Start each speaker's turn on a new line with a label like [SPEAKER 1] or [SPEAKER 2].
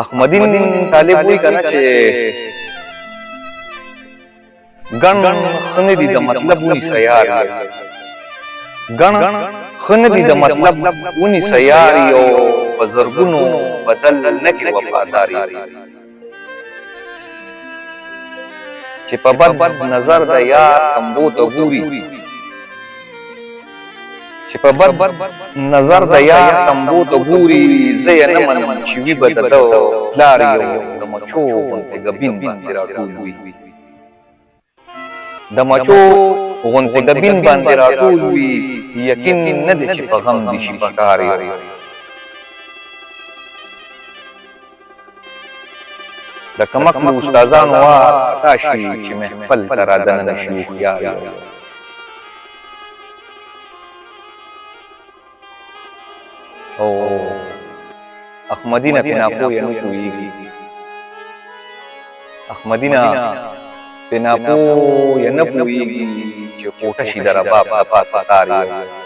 [SPEAKER 1] احمدین طالب وی کنه چې ګڼ خنه دي د مطلب ونی سیار ګڼ خنه دي د مطلب ونی سیار یو بزرګونو بدل نکي وفاداری چې په بد نظر د یار تمبو ته ګوري چې په بد نظر د یار تمبو ته ګوري زه یې نه منم چې وي به د ده پلار یو د مچو غوندې ګبین باندې راټول وي د مچو غوندې ګبین باندې راټول وي یقین نه دی چې په غم دي شي پکار یو د کمقلو استادانو خطا شي چې محفل ته رادننه شي هوښیار یو او احمدینه پناپو یې نه پوهېږي احمدینه پناپو یې نه پوهېږي چې کوټه شي د رباب د پاسه تار یو